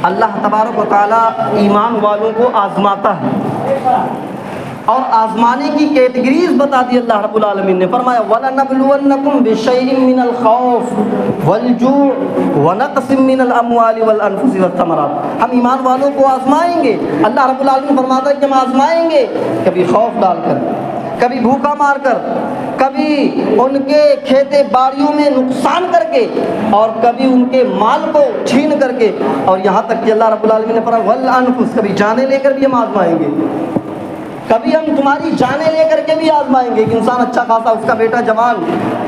اللہ تبارک و تعالیٰ ایمان والوں کو آزماتا ہے، اور آزمانے کی کیٹیگریز بتا دی اللہ رب العالمین نے۔ فرمایا وَلَنَبْلُوَنَّكُمْ بِشَيْءٍ مِّنَ الْخَوْفِ وَالْجُوعِ وَنَقْصٍ مِّنَ الْأَمْوَالِ وَالْأَنفُسِ وَالثَّمَرَاتِ۔ ہم ایمان والوں کو آزمائیں گے، اللہ رب العالمین فرماتا ہے کہ ہم آزمائیں گے، کبھی خوف ڈال کر، کبھی بھوکا مار کر، کبھی ان کے کھیتے باڑیوں میں نقصان کر کے، اور کبھی ان کے مال کو چھین کر کے، اور یہاں تک کہ اللہ رب العالمین نے فرمایا وَالْأَنفُسِ، کبھی جانیں لے کر بھی ہم آزمائیں گے، کبھی ہم تمہاری جانیں لے کر کے بھی آزمائیں گے۔ ایک انسان اچھا خاصا، اس کا بیٹا جوان،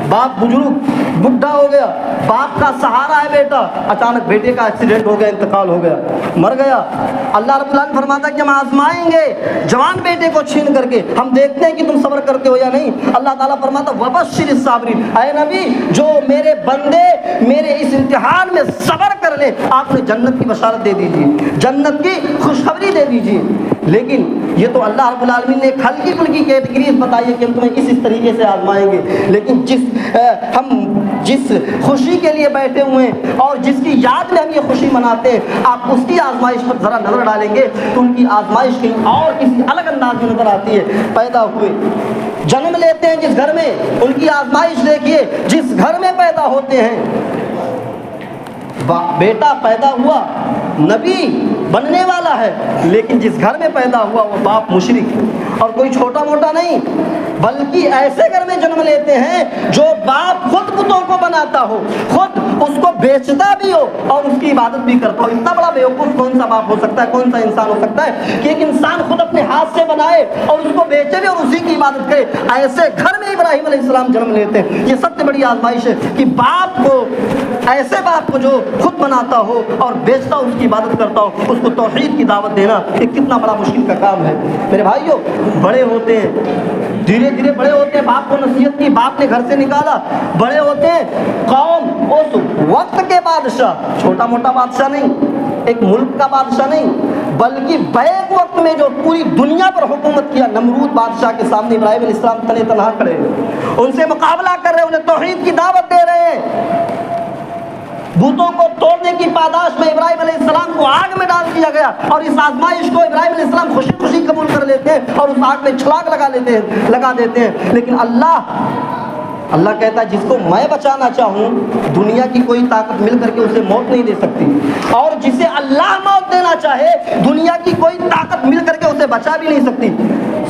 باپ بزرگ بڈھا ہو گیا، باپ کا سہارا ہے بیٹا، اچانک بیٹے کا ایکسیڈنٹ ہو گیا، انتقال ہو گیا، مر گیا۔ اللہ رب العالمین فرماتا ہے کہ ہم آزمائیں گے جوان بیٹے کو چھین کر کے، ہم دیکھتے ہیں کہ تم صبر کرتے ہو یا نہیں۔ اللہ تعالیٰ فرماتا ہے وَبَشِّرِ الصَّابِرِينَ، اے نبی جو میرے بندے میرے اس امتحان میں صبر کر لیں، آپ نے جنت کی بشارت دے دیجیے، جنت کی خوشخبری دے دیجیے۔ لیکن یہ تو اللہ رب العالمین نے ایک ہلکی پھلکی کیٹیگریز بتائی ہے کہ ہم تمہیں اس طریقے سے آزمائیں گے، لیکن جس خوشی کے لیے بیٹھے ہوئے ہیں اور جس کی یاد میں ہم یہ خوشی مناتے ہیں، آپ اس کی آزمائش پر ذرا نظر ڈالیں گے تو ان کی آزمائش کہیں اور کسی الگ انداز میں نظر آتی ہے۔ پیدا ہوئے، جنم لیتے ہیں جس گھر میں، ان کی آزمائش دیکھیے، جس گھر میں پیدا ہوتے ہیں، بیٹا پیدا ہوا نبی بننے والا ہے، لیکن جس گھر میں پیدا ہوا وہ باپ مشرک، اور کوئی چھوٹا موٹا نہیں، بلکہ ایسے گھر میں جنم لیتے ہیں جو باپ خود بتوں کو بناتا ہو، خود اس کو بیچتا بھی ہو اور اس کی عبادت بھی کرتا ہو۔ اتنا بڑا بیوقوف کون سا باپ ہو سکتا ہے، کون سا انسان ہو سکتا ہے کہ ایک انسان خود اپنے ہاتھ سے بنائے اور اس کو بیچے بھی اور اسی کی عبادت کرے؟ ایسے گھر میں ابراہیم علیہ السلام جنم لیتے ہیں۔ یہ سب سے بڑی آزمائش ہے کہ باپ کو، ایسے باپ کو جو خود بناتا ہو اور بیچتا ہو، اس کی عبادت کرتا ہو، اس کو توحید کی دعوت دینا یہ کتنا بڑا مشکل کا کام ہے۔ میرے بھائیو، بڑے ہوتے ہیں، دھیرے دھیرے بڑے ہوتے ہیں، باپ کو نصیحت کی، باپ نے گھر سے نکالا، بڑے ہوتے ہیں، قوم اس وقت کے بادشاہ، چھوٹا موٹا بادشاہ نہیں، ایک ملک کا بادشاہ نہیں، بلکہ بیک وقت میں جو پوری دنیا پر حکومت کیا، نمرود بادشاہ کے سامنے ابراہیم علیہ السلام تنے تنہا کھڑے ہیں، ان سے مقابلہ کر رہے ہیں، انہیں توحید کی دعوت دے رہے ہیں۔ بتوں کو توڑنے کی پاداش میں ابراہیم علیہ السلام کو آگ میں ڈال دیا گیا، اور اس آزمائش کو ابراہیم علیہ السلام خوشی خوشی قبول کر لیتے ہیں اور اس آگ میں چھلاک لگا دیتے ہیں۔ لیکن اللہ کہتا ہے جس کو میں بچانا چاہوں، دنیا کی کوئی طاقت مل کر کے اسے موت نہیں دے سکتی، اور جسے اللہ موت دینا چاہے، دنیا کی کوئی طاقت مل کر کے اسے بچا بھی نہیں سکتی۔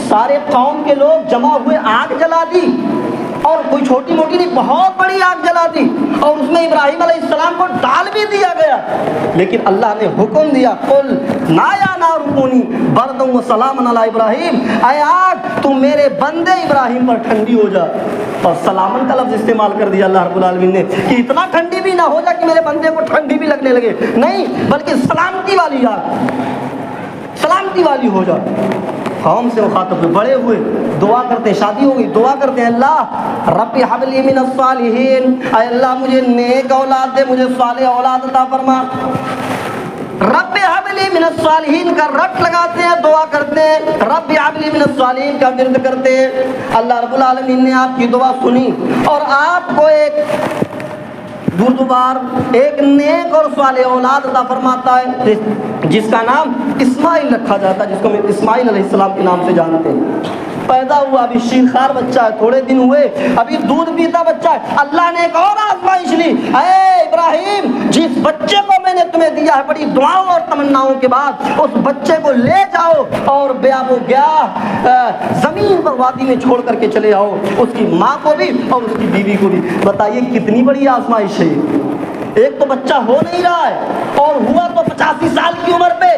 سارے قوم کے لوگ جمع ہوئے، آگ جلا دی، اور کوئی چھوٹی موٹی نہیں، بہت بڑی آگ جلا دی، اور اس میں ابراہیم علیہ السلام کو ڈال بھی دیا گیا، لیکن اللہ نے حکم دیا قل نایا نار کونی بردا و سلام علی ابراہیم، اے آگ تو میرے بندے ابراہیم پر ٹھنڈی ہو جا۔ اور سلامن کا لفظ استعمال کر دیا اللہ رب العالمین نے کہ اتنا ٹھنڈی بھی نہ ہو جائے کہ میرے بندے کو ٹھنڈی بھی لگنے لگے، نہیں، بلکہ سلامتی والی آگ، سلامتی والی ہو جائے۔ قوم سے مخاطب ہوئے، بڑے ہوئے، دعا کرتے ہیں، شادی ہو گئی، دعا کرتے ہیں اللہ رب حب لی من الصالحین، اے اللہ مجھے نیک اولاد دے، مجھے صالح اولاد عطا فرما۔ رب حب لی من الصالحین کا رٹ لگاتے ہیں، دعا کرتے ہیں، رب حب لی من الصالحین کا ورد کرتے ہیں۔ اللہ رب العالمین نے آپ کی دعا سنی اور آپ کو ایک بار ایک نیک اور صالح اولاد عطا فرماتا ہے، جس کا نام اسماعیل رکھا جاتا ہے، جس کو ہم اسماعیل علیہ السلام کے نام سے جانتے ہیں۔ پیدا ہوا، ابھی شیرخوار بچہ ہے، تھوڑے دن ہوئے، ابھی دودھ پیتا بچہ ہے۔ اللہ نے ایک اور آزمائش لی، اے ابراہیم جس بچے کو میں نے تمہیں دیا ہے، بڑی دعاؤں اور تمناؤں کے بعد اس بچے کو لے جاؤ اور بیاب و گیا زمین پر وادی میں چھوڑ کر کے چلے آؤ، اس کی ماں کو بھی اور اس کی بیوی کو بھی۔ بتائیے کتنی بڑی آزمائش ہے۔ ایک تو بچہ ہو نہیں رہا ہے، اور ہوا تو 85 سال کی عمر پہ،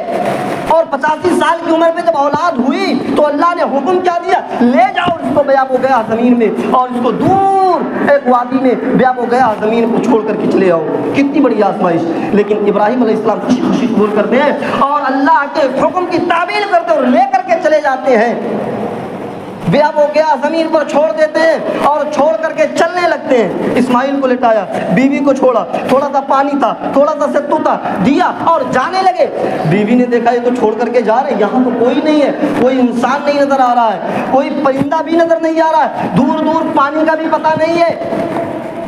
اور 85 سال کی عمر پہ جب اولاد ہوئی تو اللہ نے حکم کیا دیا، لے جاؤ اس کو بیاب و گیا زمین میں، اور اس کو دور ایک وادی میں بیاب و گیا زمین کو چھوڑ کر کے چلے آؤ۔ کتنی بڑی آزمائش۔ لیکن ابراہیم علیہ السلام خوشی خوشی قبول کرتے ہیں اور اللہ کے حکم کی تعمیل کرتے اور لے کر کے چلے جاتے ہیں، بیاب ہو گیا زمین پر چھوڑ دیتے ہیں اور چھوڑ کر کے چلنے لگتے ہیں۔ اسماعیل کو لٹایا، بیوی کو چھوڑا، تھوڑا سا پانی تھا، تھوڑا سا ستو تھا، دیا اور جانے لگے۔ بیوی نے دیکھا یہ تو چھوڑ کر کے جا رہے، یہاں تو کوئی نہیں ہے، کوئی انسان نہیں نظر آ رہا ہے، کوئی پرندہ بھی نظر نہیں آ رہا ہے، دور دور پانی کا بھی پتہ نہیں ہے۔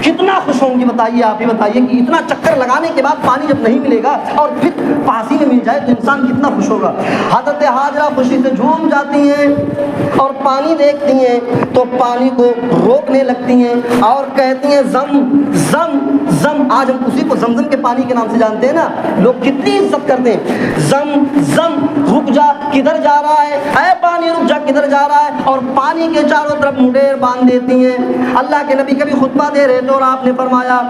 کتنا خوش ہوں گی بتائیے، آپ ہی بتائیے کہ اتنا چکر لگانے کے بعد پانی جب نہیں ملے گا اور پھر پاسی میں مل جائے تو انسان کتنا خوش ہوگا۔ حضرت ہاجرہ خوشی سے جھوم جاتی ہیں اور پانی دیکھتی ہیں تو پانی کو روکنے لگتی ہیں اور کہتی ہیں زم زم زم۔ آج ہم اسی کو زمزم کے پانی کے نام سے جانتے ہیں نا، لوگ کتنی عزت کرتے ہیں۔ زم زم، رک جا، کدھر جا رہا ہے؟ اے پانی رک جا، کدھر جا رہا ہے؟ اور پانی کے چاروں طرف منڈیر باندھ دیتی ہیں۔ اللہ کے نبی کبھی خطبہ دے رہے تھے اور آپ نے فرمایا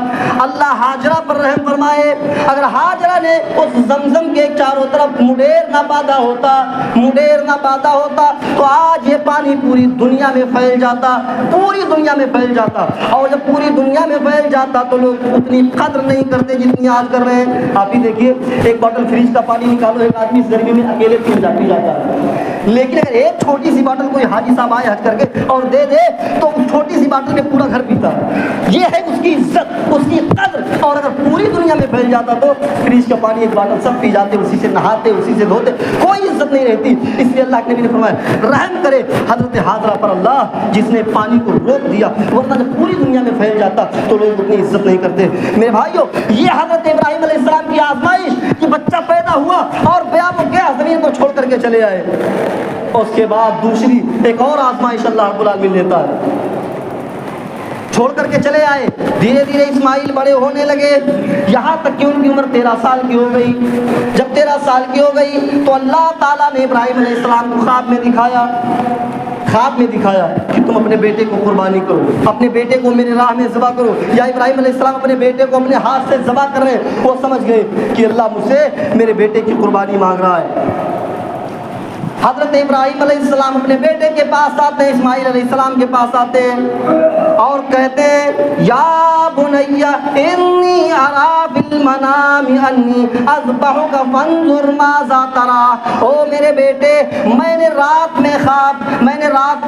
اللہ حاجرہ پر رحم فرمائے، اگر حاجرہ نے اس زمزم کے چاروں طرف منڈیر نہ باندھا ہوتا، منڈیر نہ باندھا ہوتا تو آج یہ پانی پوری دنیا میں پھیل جاتا، پوری دنیا میں پھیل جاتا۔ اور جب پوری دنیا میں پھیل جاتا تو لوگ اتنی قدر نہیں کرتے جتنی آج کر رہے ہیں۔ آپ ہی دیکھیے، ایک باٹل فریج کا پانی نکالو، ایک آدمی اس گرمی میں اکیلے پی جاتا ہے، لیکن اگر ایک چھوٹی سی باٹل کوئی حاجی صاحب آئے حج کر کے اور دے دے تو اس چھوٹی سی باٹل میں پورا گھر پیتا ہے۔ یہ ہے اس کی عزت، اس کی قدر۔ اور اگر پوری دنیا میں پھیل جاتا تو فریج کا پانی ایک باٹل سب پی جاتے، اسی سے نہاتے، اسی سے دھوتے، کوئی عزت نہیں رہتی۔ اس لیے اللہ کے نبی نے فرمایا رحم کرے حضرت حاجرہ پر اللہ جس نے پانی کو روک دیا، ورنہ جب پوری دنیا میں پھیل جاتا تو لوگ اتنی عزت نہیں کرتے۔ میرے بھائیو، یہ حضرت ابراہیم علیہ السلام کی آزمائش کہ بچہ پیدا ہوا اور بیا وہ گیا زمین کو چھوڑ کر کے چلے آئے۔ اس کے بعد دوسری ایک اور آزمائش اللہ رب العالمین لیتا ہے، چھوڑ کر کے چلے آئے۔ دھیرے دھیرے اسماعیل بڑے ہونے لگے، یہاں تک کہ ان کی عمر 13 سال کی ہو گئی۔ جب 13 سال کی ہو گئی تو اللہ تعالیٰ نے ابراہیم علیہ السلام کو خواب میں دکھایا کہ تم اپنے بیٹے کو قربانی کرو، اپنے بیٹے کو میرے راہ میں ذبح کرو۔ یا ابراہیم علیہ السلام اپنے بیٹے کو اپنے ہاتھ سے ذبح کر رہے ہیں، وہ سمجھ گئے کہ اللہ مجھ سے میرے بیٹے کی قربانی مانگ رہا ہے۔ حضرت ابراہیم علیہ السلام اپنے بیٹے کے پاس آتے ہیں، اسماعیل علیہ السلام کے پاس آتے ہیں اور کہتے ہیں یا بنی انی ارا بالمنام انی اذبحک فانظر ماذا تری۔ او میرے بیٹے، میں نے رات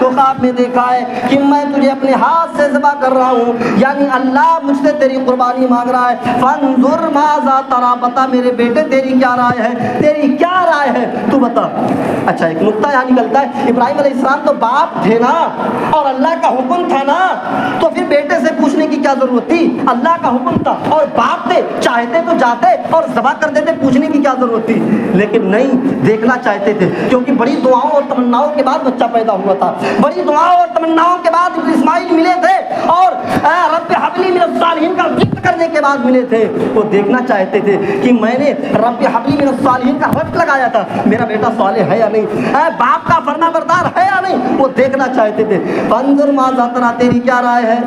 کو خواب میں دیکھا ہے کہ میں تجھے اپنے ہاتھ سے ذبح کر رہا ہوں، یعنی اللہ مجھ سے تیری قربانی مانگ رہا ہے۔ فانظر ماذا تری، بتا میرے بیٹے تیری کیا رائے ہے، تیری کیا رائے ہے، تو بتا۔ اچھا، ایک نقطہ یہاں نکلتا ہے، ابراہیم علیہ السلام تو باپ تھے نا اور اللہ کا حکم تھا نا، تو پھر بیٹے سے پوچھنے کی کیا ضرورت تھی؟ اللہ کا حکم تھا اور باپ تھے، چاہتے تو جاتے اور ذبح کر دیتے، پوچھنے کی کیا ضرورت تھی؟ لیکن نہیں، دیکھنا چاہتے تھے، کیونکہ بڑی دعاؤں اور تمناؤں کے بعد بچہ پیدا ہوا تھا، بڑی دعاؤں اور تمناؤں کے بعد اسماعیل ملے تھے اور رب حبلی من الصالحین کا ذکر کرنے کے بعد ملے تھے۔ وہ دیکھنا چاہتے تھے کہ میں نے رب حبلی من الصالحین کا رٹ لگایا تھا، میرا بیٹا صالح ہے یا نہیں، باپ کا فرما بردار ہے یا نہیں، وہ دیکھنا چاہتے تھے۔ فانظر ماذا تری، تیری کیا رائے ہے،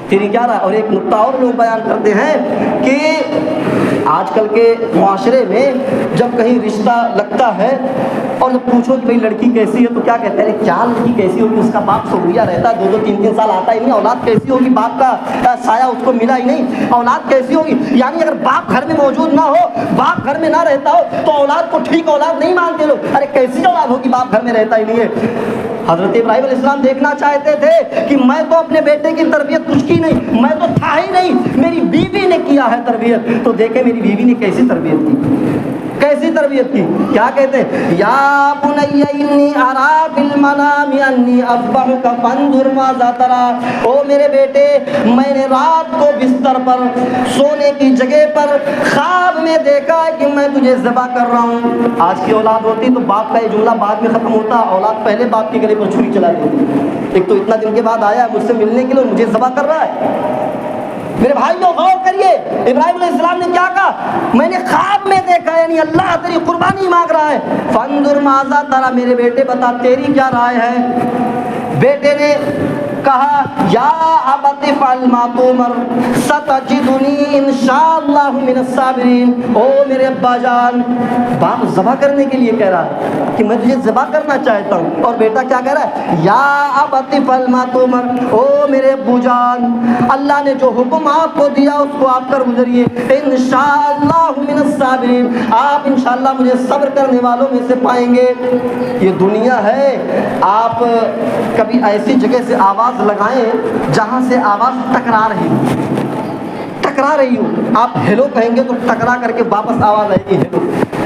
تیری کیا رائے۔ اور ایک نقطہ اور لوگ بیان کرتے ہیں کہ آج کل کے معاشرے میں جب کہیں رشتہ لگتا ہے اور جب پوچھو کہ بھئی لڑکی کیسی ہے تو کیا کہتے ہیں، کیا لڑکی کیسی ہوگی، اس کا باپ سعودیہ رہتا ہے، 2-3 سال آتا ہی نہیں، اولاد کیسی ہوگی، باپ کا سایہ اس کو ملا ہی نہیں، اولاد کیسی ہوگی۔ یعنی اگر باپ گھر میں موجود نہ ہو، باپ گھر میں نہ رہتا ہو تو اولاد کو ٹھیک اولاد نہیں مانتے لوگ، ارے کیسی اولاد ہوگی، باپ گھر میں رہتا ہی نہیں ہے۔ حضرت ابراہیم علیہ السلام دیکھنا چاہتے تھے کہ میں تو اپنے بیٹے کی تربیت کچھ کی نہیں، میں تو تھا ہی نہیں، میری بیوی نے کیا ہے تربیت، تو دیکھیں میری بیوی نے کیسی تربیت کی، کیا کہتے ہیں یا بنی انی ارا بالمنام انی اذبحک فانظر ماذا تری۔ او میرے بیٹے، میں نے رات کو بستر پر، سونے کی جگہ پر خواب میں دیکھا ہے کہ میں تجھے ذبح کر رہا ہوں۔ آج کی اولاد ہوتی تو باپ کا یہ جملہ بعد میں ختم ہوتا، اولاد پہلے باپ کے گلے پر چھری چلا دیتی، ایک تو اتنا دن کے بعد آیا ہے مجھ سے ملنے کے لیے، مجھے ذبح کر رہا ہے۔ میرے بھائیوں غور کریے، ابراہیم علیہ السلام نے کیا کہا، میں نے خواب میں دیکھا، یعنی اللہ تیری قربانی مانگ رہا ہے۔ فانظر ماذا تری، میرے بیٹے بتا تیری کیا رائے ہے۔ بیٹے نے کہا یا ابت افعل ما تؤمر ستجدنی انشاءاللہ من الصابرین۔ او میرے ابا جان، باپ ذبح کرنے کے لیے کہہ رہا ہے کہ میں تجھے ذبح کرنا چاہتا ہوں، اور بیٹا کیا کہہ رہا ہے یا ابت افعل ما تؤمر، او میرے ابو جان، اللہ نے جو حکم آپ کو دیا اس کو آپ کر گزریے، انشاءاللہ من الصابرین، آپ انشاءاللہ مجھے صبر کرنے والوں میں سے پائیں گے۔ یہ دنیا ہے، آپ کبھی ایسی جگہ سے آواز لگائیں جہاں سے آواز ٹکرا رہی ہو، آپ ہیلو کہیں گے تو ٹکرا کر کے واپس آواز آئے گی ہیلو،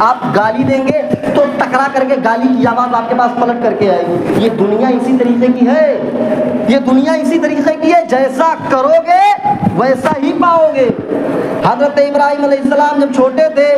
آپ گالی دیں گے تو ٹکرا کر کے گالی کی آواز آپ کے پاس پلٹ کر کے آئے گی۔ یہ دنیا اسی طریقے کی ہے، یہ دنیا اسی طریقے کی ہے، جیسا کرو گے ویسا ہی پاؤ گے۔ حضرت ابراہیم علیہ السلام جب چھوٹے تھے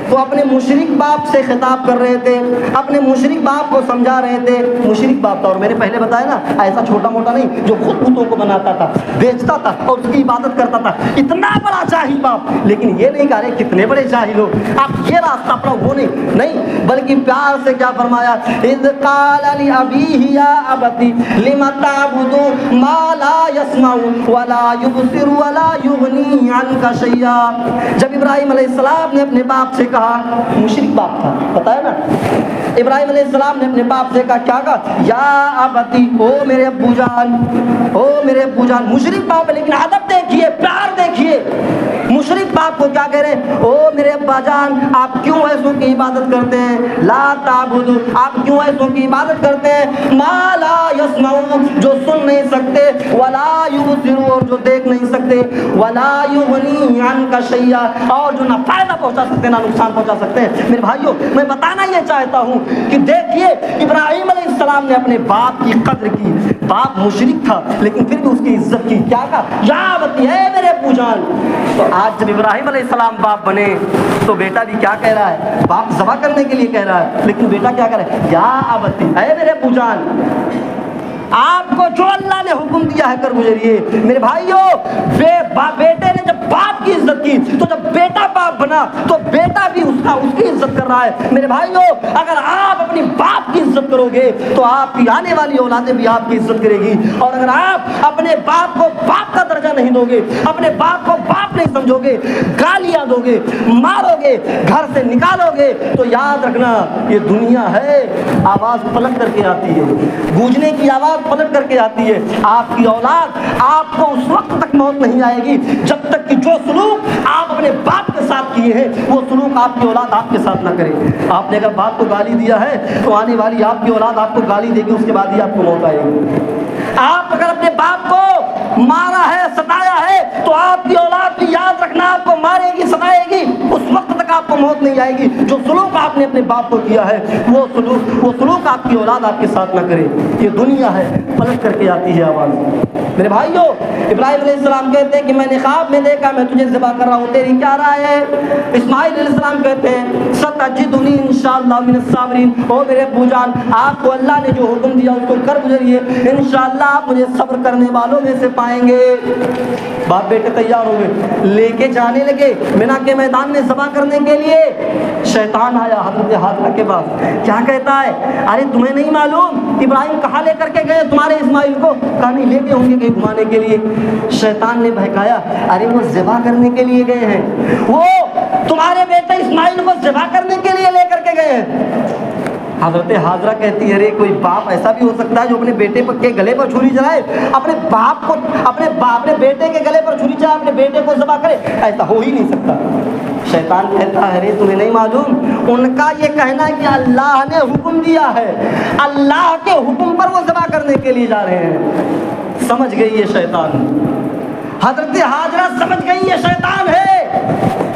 تو اپنے مشرک باپ سے خطاب کر رہے تھے، اپنے مشرک باپ کو سمجھا رہے تھے۔ مشرک باپ تھا، اور میں نے پہلے بتایا نا، ایسا چھوٹا موٹا نہیں جو خود بتوں کو بناتا تھا، بیچتا تھا اور اس کی عبادت کرتا تھا، اتنا بڑا جاہل باپ۔ لیکن یہ نہیں کہا رہے کتنے بڑے جاہل ہو آپ، یہ راستہ اپنا وہ نہیں، بلکہ پیار سے کیا فرمایا، اذ قال لأبیہ یا ابت لم تعبد ما لا يسمع ولا يبصر ولا يغنی عنک شیئا۔ جب ابراہیم علیہ السلام نے اپنے باپ سے کہا، مشرک باپ تھا، پتا ہے نا، ابراہیم علیہ السلام نے اپنے باپ سے کہا، کیا کہا، یا ابتی، او میرے ابو جان، او میرے ابو جان۔ مشرک باپ ہے لیکن ادب دیکھیے، پیار دیکھیے، مشرک باپ کو کیا کہہ رہے ہیں، او میرے ابا جان، آپ کیوں ایسوں کی عبادت کرتے ہیں، لا تعبدوا، آپ کیوں ایسوں کی عبادت کرتے ہیں، ما لا يسمعون، جو سن نہیں سکتے، ولا يبصرون، اور جو دیکھ نہیں سکتے، ولا يغنی عنک شیئا، اور جو نہ فائدہ پہنچا سکتے نہ نقصان پہنچا سکتے ہیں۔ میرے بھائیوں، میں بتانا یہ چاہتا ہوں کہ دیکھیے ابراہیم علیہ السلام نے اپنے باپ کی قدر کی، باپ مشرک تھا لیکن پھر بھی اس کی عزت کی، کیا کہا، یا ابتی، اے میرے ابو جان۔ تو آج جب ابراہیم علیہ السلام باپ بنے تو بیٹا بھی کیا کہہ رہا ہے، باپ ذبح کرنے کے لیے کہہ رہا ہے، لیکن بیٹا کیا کہہ رہا ہے، یا ابتی، اے میرے ابو جان، آپ کو جو اللہ نے حکم دیا ہے کر گزریے۔ میرے بھائیوں، بیٹے نے جب باپ کی عزت کی تو جب بیٹا باپ بنا تو بیٹا بھی اس کی عزت کر رہا ہے۔ میرے بھائیوں، اگر آپ اپنی باپ کی عزت کرو گے تو آپ کی آنے والی اولادیں بھی آپ کی عزت کرے گی، اور اگر آپ اپنے باپ کو باپ کا درجہ نہیں دو گے، اپنے باپ کو باپ نہیں سمجھو گے، گالیاں دو گے، مارو گے، گھر سے نکالو گے، تو یاد رکھنا یہ دنیا ہے، آواز پلٹ کر کے آتی ہے، گونجنے کی آواز پلٹ کر کے آتی ہے۔ آپ کی اولاد آپ کو اس وقت تک موت نہیں آئے گی جب تک کہ جو سلوک آپ اپنے باپ کے ساتھ کیے ہیں وہ سلوک آپ کی اولاد آپ کے ساتھ نہ کرے۔ آپ نے اگر باپ کو گالی دیا ہے تو آنے والی آپ کی اولاد آپ کو گالی دے گی، اس کے بعد ہی آپ کو موت آئے گی۔ آپ اگر اپنے باپ کو مارا ہے، ستایا ہے، تو آپ کی اولاد بھی یاد رکھنا آپ کو مارے گی، ستائے گی، اس وقت تک آپ کو موت نہیں آئے گی۔ جو سلوک آپ نے اپنے باپ کو کیا ہے وہ سلوک آپ کی اولاد آپ کے ساتھ نہ کرے۔ یہ دنیا ہے، پلٹ کر کے آتی ہے آواز۔ میرے بھائیوں، ابراہیم علیہ السلام کہتے ہیں کہ میں نے خواب میں دیکھا میں تجھے ذبح کر رہا ہوں، تیری کیا رائے ہے؟ اسماعیل علیہ السلام کہتے ہیں ستجدنی انشاءاللہ من الصابرین، او میرے ابو جان، آپ کو اللہ نے جو حکم دیا اس کو کر گزریے، انشاءاللہ آپ مجھے صبر کرنے والوں میں سے پائیں گے۔ باپ بیٹے تیار ہو گئے، لے کے جانے لگے مینا کے میدان میں ذبح کرنے کے لیے۔ شیطان آیا حضرت حاجرہ کے پاس، کیا کہتا ہے، ارے تمہیں نہیں معلوم ابراہیم کہاں لے کر کے گئے تمہارے اسماعیل کو؟ کہا نہیں، لے کے ہوں گے کہیں گھمانے کے لیے۔ شیطان نے بہکایا، ارے وہ ذبح کرنے کے لیے گئے ہیں، وہ تمہارے بیٹے اسماعیل کو ذبح کرنے کے لیے لے کر کے گئے ہیں۔ حضرت حاجرہ کہتی ہے، ارے کوئی باپ ایسا بھی ہو سکتا ہے جو اپنے بیٹے کے گلے پر چھری چلائے، اپنے باپ کو اپنے بیٹے کے گلے پر چھری چلائے، اپنے بیٹے کو ذبح کرے؟ ایسا ہو ہی نہیں سکتا۔ شیطان کہتا ہے، ارے تمہیں نہیں معلوم، ان کا یہ کہنا ہے کہ اللہ نے حکم دیا ہے، اللہ کے حکم پر وہ ذبح کرنے کے لیے جا رہے ہیں۔ سمجھ گئی یہ شیطان، حضرت حاجرہ سمجھ گئی یہ شیطان ہے،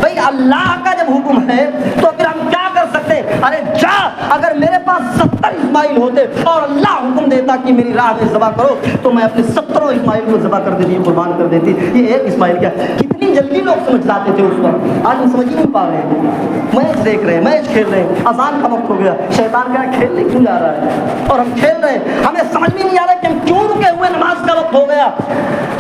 بھئی اللہ کا جب حکم ہے تو پھر ہم کیا کر سکتے ہیں؟ ارے جا، اگر میرے پاس 70 اسماعیل ہوتے اور اللہ حکم دیتا کہ میری راہ میں ذبح کرو تو میں اپنے 70 اسماعیل کو ذبح کر دیتی، قربان کر دیتی۔ یہ ایک اسماعیل کیا، کتنی جلدی لوگ سمجھ جاتے تھے اس وقت، آج ہم سمجھ ہی نہیں پا رہے ہیں۔ میچ دیکھ رہے ہیں، میچ کھیل رہے ہیں، اذان کا وقت ہو گیا، شیطان کہہ رہا ہے کھیلنے کیوں جا رہا ہے، اور ہم کھیل رہے ہیں، ہمیں سمجھ بھی نہیں آ رہا کہ ہم کیوں رکے ہوئے، نماز کا وقت ہو گیا۔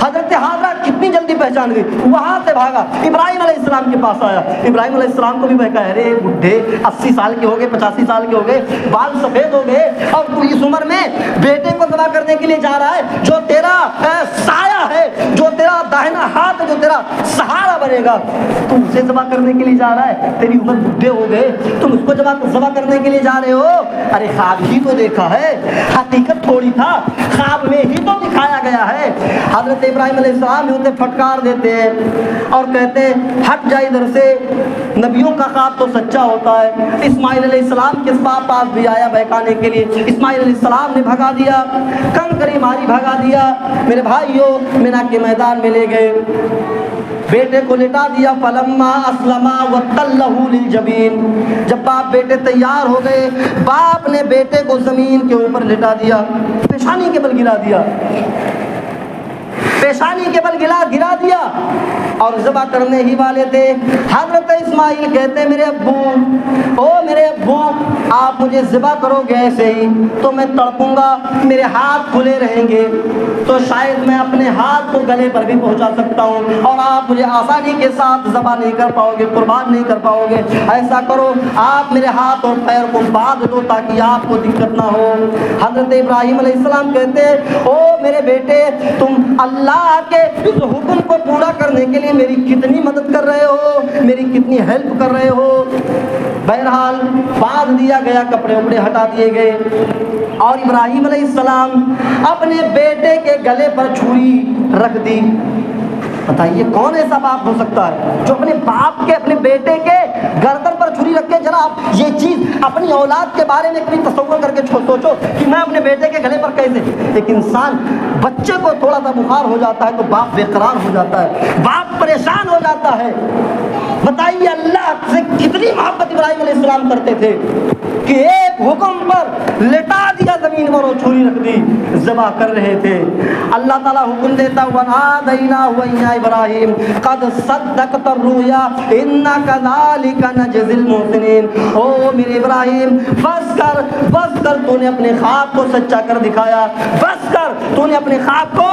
حضرت حاجرہ کتنی جلدی پہچان گئی، وہاں سے بھاگا ابراہیم علیہ السلام کے پاس آیا۔ ابراہیم علیہ السلام کو بھی بہکایا، ارے بڈھے 80 سال کے ہو گئے، 85 سال کے ہو گئے، بال سفید ہو گئے، اور تو اس عمر میں بیٹے کو ذبح کرنے کے لیے جا رہا ہے، جو تیرا سایہ ہے، جو تیرا داہنا ہاتھ ہے، جو تیرا سہارا بنے گا، تم اسے ذبح کرنے کے لیے جا رہا ہے؟ تیری عمر بڈھے ہو گئے، تم اس کو ذبح کرنے کے لیے جا رہے ہو؟ ارے خواب ہی تو دیکھا ہے، حقیقت تھوڑی تھا، خواب میں ہی تو دکھایا گیا ہے۔ حضرت ابراہیم علیہ السلام ہوتے پھٹکار دیتے ہیں اور کہتے ہیں ہٹ جا ادھر سے، نبیوں کا خواب تو سچا ہوتا ہے۔ اسماعیل علیہ السلام کے پاس بھی آیا بہکانے کے لیے، اسماعیل علیہ السلام نے بھگا دیا، کنکری ماری بھگا دیا۔ میرے بھائیوں، مینا کے میدان میں لے گئے، بیٹے کو لٹا دیا. فلما اسلما وتلہ للجبین، جب باپ بیٹے تیار ہو گئے، باپ نے بیٹے کو زمین کے اوپر لٹا دیا، پیشانی کے بل گرا دیا، پیشانی کے بل گرا دیا اور ذبح کرنے ہی والے تھے. حضرت اسماعیل کہتے میرے ابو، او میرے ابو، آپ مجھے ذبح کرو گے ایسے ہی تو میں تڑپوں گا، میرے ہاتھ کھلے رہیں گے تو شاید میں اپنے ہاتھ کو گلے پر بھی پہنچا سکتا ہوں اور آپ مجھے آسانی کے ساتھ ذبح نہیں کر پاؤ گے، قربان نہیں کر پاؤ گے. ایسا کرو آپ میرے ہاتھ اور پیر کو باندھ دو تاکہ آپ کو دقت نہ ہو. حضرت ابراہیم علیہ السلام کہتے او میرے بیٹے، تم اللہ کے اس حکم کو پورا کرنے کے لیے میری کتنی مدد کر رہے ہو، میری کتنی ہیلپ کر رہے ہو. بہرحال باندھ دیا گیا، کپڑے وپڑے ہٹا دیے گئے اور ابراہیم علیہ السلام اپنے بیٹے کے گلے پر چھری رکھ دی. بتائیے کون ایسا باپ ہو سکتا ہے جو اپنے باپ کے، اپنے بیٹے کے گردن پر چھری رکھے؟ ذرا آپ یہ چیز اپنی اولاد کے بارے میں کبھی تصور کر کے سوچو کہ میں اپنے بیٹے کے گلے پر کیسے. ایک انسان بچے کو تھوڑا سا بخار ہو جاتا ہے تو باپ بے قرار ہو جاتا ہے، باپ پریشان ہو جاتا ہے. بتائیے اللہ سے کتنی محبت ابراہیم علیہ السلام کرتے تھے کہ ایک حکم پر لٹا دیا زمین پر اور چھری رکھ دی، ذبح کر رہے تھے. اللہ تعالیٰ حکم دیتا وَنَادَيْنَاهُ يَا ابراہیم قد صدقت الرؤیا انا كذلك نجزي المحسنين. او میرے ابراہیم بس کر تو نے اپنے خواب کو سچا کر دکھایا، بس کر تو نے اپنے خواب کو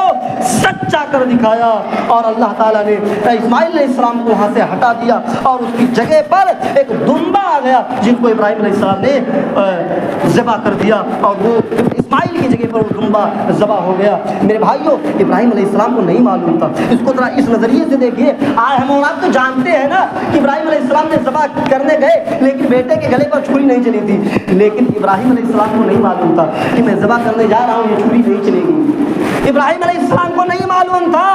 سچا کر دکھایا. اور اللہ تعالیٰ نے اسماعیل علیہ السلام کو وہاں سے ہٹا دیا اور اس کی جگہ پر ایک دمبا آ گیا جن کو ابراہیم علیہ السلام نے ذبح کر دیا اور وہ اسماعیل کی جگہ پر وہ دمبا ذبح ہو گیا. میرے بھائیوں، ابراہیم علیہ السلام کو نہیں معلوم تھا. اس کو ذرا اس نظریے سے دیکھیے. آج ہم اور آپ تو جانتے ہیں نا کہ ابراہیم علیہ السلام نے ذبح کرنے گئے لیکن بیٹے کے گلے پر چھری نہیں چلی تھی. لیکن ابراہیم علیہ السلام کو نہیں معلوم تھا کہ میں ذبح کرنے جا رہا ہوں، یہ چھری نہیں چلے گی. ابراہیم علیہ السلام کو نہیں معلوم تھا.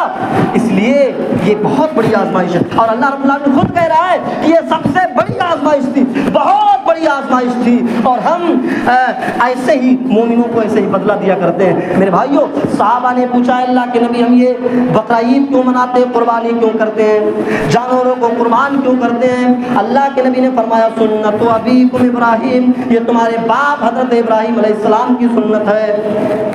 اس لیے یہ بہت بڑی آزمائش ہے اور اللہ رب العالمین خود کہہ رہا ہے کہ یہ سب سے بڑی آزمائش تھی، بہت بڑی آزمائش تھی. اور ہم ایسے ہی مومنوں کو ایسے ہی بدلہ دیا کرتے ہیں. میرے بھائیوں، صحابہ نے پوچھا اللہ کے نبی ہم یہ بقرعید کیوں مناتے ہیں، قربانی کیوں کرتے ہیں، جانوروں کو قربان کیوں کرتے ہیں؟ اللہ کے نبی نے فرمایا سنت ابیکم ابراہیم، یہ تمہارے باپ حضرت ابراہیم علیہ السلام کی سنت ہے.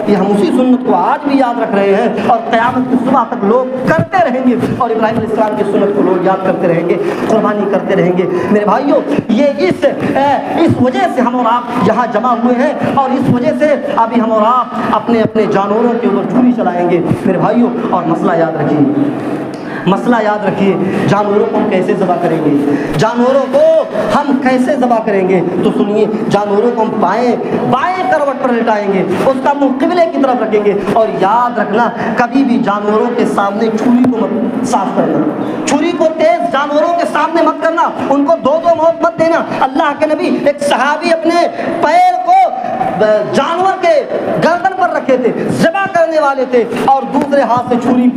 یہ ہم اسی سنت کو آج بھی یاد رکھ رہے ہیں اور قیامت کی صبح تک لوگ کرتے رہیں گے اور ابراہیم علیہ السلام کی سنت کو لوگ یاد کرتے رہیں گے، قربانی کرتے رہیں گے. میرے بھائیوں، یہ اس وجہ سے ہم اور آپ یہاں جمع ہوئے ہیں اور اس وجہ سے ابھی ہم اور آپ اپنے اپنے جانوروں کے اوپر چھری چلائیں گے. میرے بھائیوں، اور مسئلہ یاد رکھیے، جانوروں کو ہم کیسے ذبح کریں گے، جانوروں کو ہم کیسے ذبح کریں گے؟ تو سنیے، جانوروں کو ہم بائیں کروٹ پر لٹائیں گے، اس کا منہ قبلے کی طرف رکھیں گے. اور یاد رکھنا کبھی بھی جانوروں کے سامنے چھری کو مت صاف کرنا، چھری کو تیز جانوروں کے سامنے مت کرنا، ان کو دو موت مت دینا. اللہ کے نبی، ایک صحابی اپنے پیر کو جانور کے گردن پر رکھے تھے، ذبح کرنے والے تھے اور دوسرے ہاتھ سے چھری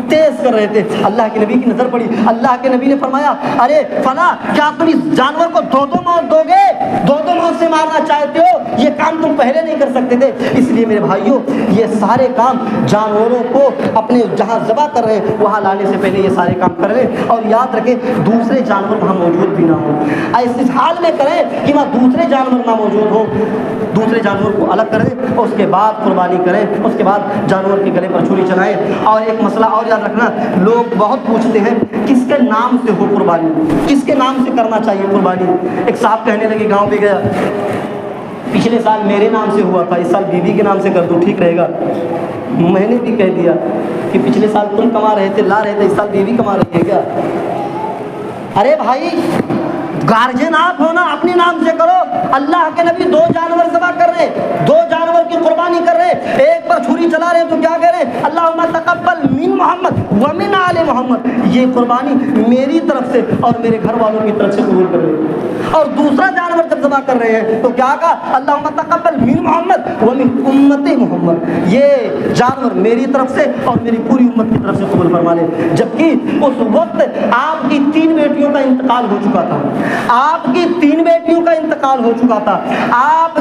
تیز کر رہے تھے. اللہ کے نبی کی نظر پڑی. اللہ کے نبی نے فرمایا ارے فلاں، کیا تم اس جانور کو دو موت دو گے؟ دو موت سے مارنا چاہتے ہو؟ یہ کام تم پہلے نہیں کر سکتے تھے. اس لیے میرے بھائیوں، یہ سارے کام جانوروں کو اپنے جہاں ذبح کر رہے ہیں وہاں لانے سے پہلے یہ سارے کام کر رہے ہیں. اور یاد رکھیں دوسرے جانور وہاں موجود بھی نہ ہوں. اس حال میں کریں کہ وہاں دوسرے جانور نہ موجود ہوں. دوسرے جانور کو الگ کریں، اس کے بعد قربانی کریں، اس کے بعد جانور کے گلے پر چھری چلائیں. اور ایک مسئلہ اور یاد رکھنا، لوگ بہت پوچھتے ہیں کس کے نام سے ہو قربانی، کس کے نام سے کرنا چاہیے قربانی. ایک صاحب کہنے لگے گاؤں پہ گیا، پچھلے سال میرے نام سے ہوا تھا، اس سال بیوی کے نام سے کر دوں ٹھیک رہے گا؟ میں نے بھی کہہ دیا کہ پچھلے سال تم کما رہے تھے، لا رہے تھے، اس سال بیوی کما رہی ہے کیا؟ ارے بھائی، گارجن آپ ہونا، اپنے نام سے کرو. اللہ کے نبی دو جانور ذبح کر رہے ہیں، دو جانور کی قربانی کر رہے ہیں، ایک پر چھری چلا رہے ہیں تو کیا کہہ رہے ہیں؟ اللہم تقبل من محمد ومن آل محمد، یہ قربانی میری طرف سے اور میرے گھر والوں کی طرف سے قبول کر رہے ہیں. اور دوسرا جانور جب ذبح کر رہے ہیں تو کیا کہا؟ اللہم تقبل من محمد ومن امت محمد، یہ جانور میری طرف سے اور میری پوری امت کی طرف سے قبول فرما لے. جبکہ اس وقت آپ کی 3 بیٹیوں کا انتقال ہو چکا تھا. آپ کی 3 بیٹیوں کا انتقال ہو چکا تھا، آپ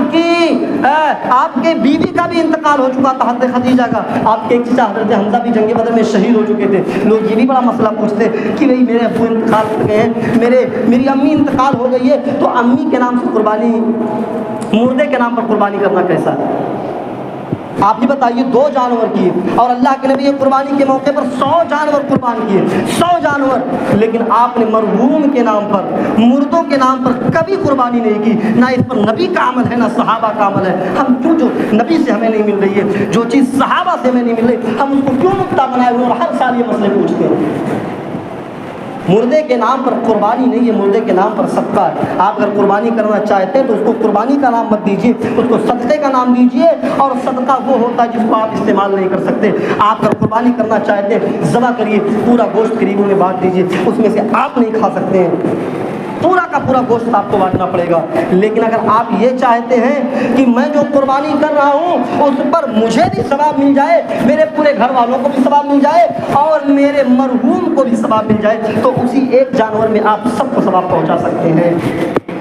کے بیوی کا بھی انتقال ہو چکا تھا، حضرت خدیجہ کا، آپ کے ایک چچا حضرت حمزہ بھی جنگ بدر میں شہید ہو چکے تھے۔ لوگ یہ بھی بڑا مسئلہ پوچھتے کہ بھئی میرے ابو انتقال کر گئے ہیں، میری امی انتقال ہو گئی ہے، تو امی کے نام سے قربانی، مردے کے نام پر قربانی کرنا کیسا ہے؟ آپ ہی بتائیے، 2 جانور کیے اور اللہ کے نبی قربانی کے موقع پر 100 جانور قربان کیے، 100 جانور، لیکن آپ نے مرحوم کے نام پر، مردوں کے نام پر کبھی قربانی نہیں کی۔ نہ اس پر نبی کا عمل ہے، نہ صحابہ کا عمل ہے۔ ہم کیوں، جو نبی سے ہمیں نہیں مل رہی ہے، جو چیز صحابہ سے ہمیں نہیں مل رہی، ہم اس کو کیوں نقطہ بنائے ہوئے اور ہر سال یہ مسئلے پوچھتے ہیں؟ مردے کے نام پر قربانی نہیں ہے، مردے کے نام پر صدقہ ہے۔ آپ اگر قربانی کرنا چاہتے ہیں تو اس کو قربانی کا نام مت دیجیے، اس کو صدقے کا نام دیجیے، اور صدقہ وہ ہوتا ہے جس کو آپ استعمال نہیں کر سکتے۔ آپ اگر قربانی کرنا چاہتے ہیں، ذبح کریے، پورا گوشت قریبوں میں بانٹ دیجیے، اس میں سے آپ نہیں کھا سکتے ہیں، پورا کا پورا گوشت آپ کو بانٹنا پڑے گا۔ لیکن اگر آپ یہ چاہتے ہیں کہ میں جو قربانی کر رہا ہوں اس پر مجھے بھی ثواب مل جائے، میرے پورے گھر والوں کو بھی ثواب مل جائے اور میرے مرحوم کو بھی ثواب مل جائے، تو اسی ایک جانور میں آپ سب کو ثواب پہنچا سکتے ہیں۔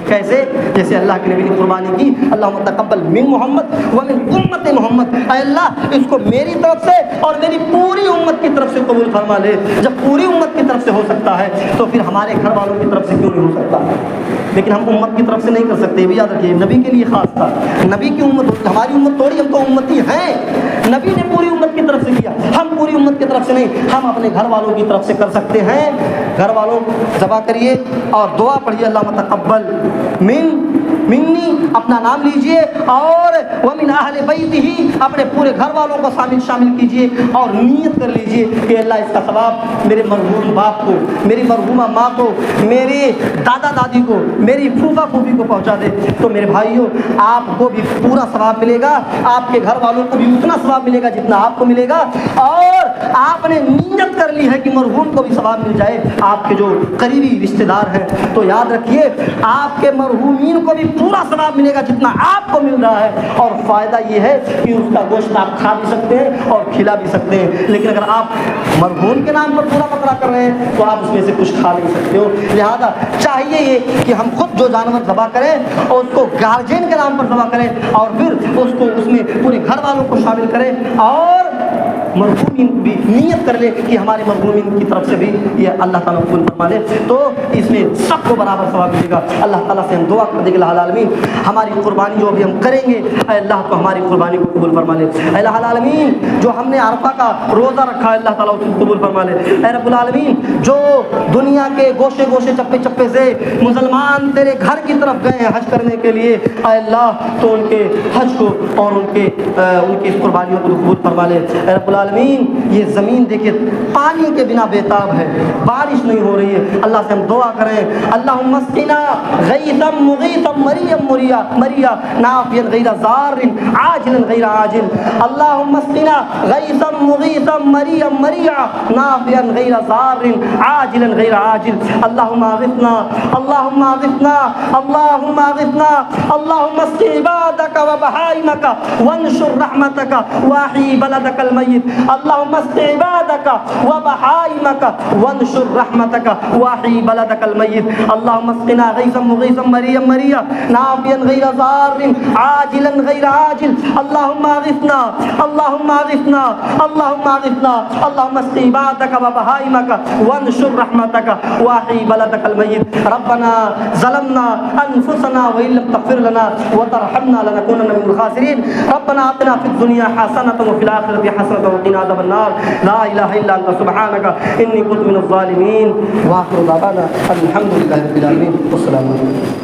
کیسے؟ جیسے اللہ کے نبی نے قربانی کی، اللہم تقبل من محمد ومن امت محمد، اے اللہ اس کو میری طرف سے اور میری پوری امت کی طرف سے قبول فرما لے۔ جب پوری امت کی طرف سے ہو سکتا ہے تو پھر ہمارے گھر والوں کی طرف سے کیوں نہیں ہو سکتا؟ لیکن ہم امت کی طرف سے نہیں کر سکتے، یہ بھی یاد رکھیے، نبی کے لیے خاص تھا، نبی کی امت، ہماری امت تھوڑی، ہم تو امتی ہیں، نبی نے پوری امت کی طرف سے کیا، ہم پوری امت کی طرف سے نہیں، ہم اپنے گھر والوں کی طرف سے کر سکتے ہیں۔ گھر والوں ذبح کریے اور دعا پڑھیے، اللہم تقبل منی، اپنا نام لیجئے، اور ومن اہل بیتہ، اپنے پورے گھر والوں کو شامل کیجئے اور نیت کر لیجئے کہ اللہ اس کا ثواب میرے مرحوم باپ کو، میری مرحومہ ماں کو، میرے دادا دادی کو، میری پھوپھا پھوپھی کو پہنچا دے۔ تو میرے بھائیوں، آپ کو بھی پورا ثواب ملے گا، آپ کے گھر والوں کو بھی اتنا ثواب ملے گا جتنا آپ کو ملے گا، اور آپ نے نیت کر لی ہے کہ مرحوم کو بھی ثواب مل جائے، آپ کے جو قریبی رشتہ دار ہیں، تو یاد رکھیے آپ کے مرحومین کو بھی پورا ثواب ملے گا جتنا آپ کو مل رہا ہے، اور فائدہ یہ ہے کہ اس کا گوشت آپ کھا بھی سکتے ہیں اور کھلا بھی سکتے ہیں۔ لیکن اگر آپ مرحوم کے نام پر پورا بکرا کر رہے ہیں تو آپ اس میں سے کچھ کھا نہیں سکتے ہو۔ لہذا چاہیے یہ کہ ہم خود جو جانور ذبح کریں اور اس کو گارجین کے نام پر ذبح کریں، اور پھر اس میں پورے گھر والوں کو شامل کریں، اور مرحومین بھی نیت کر لے کہ ہمارے مرحومین کی طرف سے بھی یہ اللہ تعالیٰ قبول فرما لے، تو اس میں سب کو برابر ثواب ملے گا۔ اللہ تعالیٰ سے ہم دعا کر دیں کہ اللہ العالمین ہماری قربانی جو بھی ہم کریں گے، اے اللہ تو ہماری قربانی کو قبول فرما لے۔ اے اللہ العالمین جو ہم نے عرفہ کا روزہ رکھا ہے، اللہ تعالیٰ اس کو قبول فرما لے۔ اے رب العالمین جو دنیا کے گوشے گوشے چپے چپے سے مسلمان تیرے گھر کی طرف گئے ہیں حج کرنے کے لیے، اے اللہ تو ان کے حج کو اور ان کی اس قربانیوں کو قبول فرما لے۔ اے رب العالمین یہ زمین دیکھیں پانی کے بنا بیتاب ہے، بارش نہیں ہو رہی ہے، اللہ سے ہم دعا کریں، اللہم اسقنا غیثا مغیثا مریا نافعا غیر ضار عاجلا غیر عاجل، اللہم اسقنا غیثا مغیثا مریا نافعا غیر ضار عاجلا غیر عاجل، اللہم اغثنا اللہم اغثنا اللہم اغثنا، اللہم اسق عبادک وبہائمک وانشر رحمتک واحی بلدک المیت، اللہم اسق عبادک وبہائمک وانشر رحمتک واحی بلدک المیت، اللہم اسقنا غیثا مغیثا مریا نافعا غیر ضار عاجلا غیر عاجل، اللہم اغثنا اللہم اغثنا اللہم اغثنا، اللہم اسق عبادک وبہائمک وانشر رحمتک واحی بلدک المیت، ربنا ظلمنا انفسنا وان لم تغفر لنا وترحمنا لنکونن من الخاسرین، ربنا آتنا فی الدنیا حسنۃ وفی الآخرۃ حسنۃ وقنا عذاب النار، لا الہ الا انت سبحانک انی کنت من الظالمین، وآخر دعوانا الحمد للہ رب العالمین، والسلام علیکم۔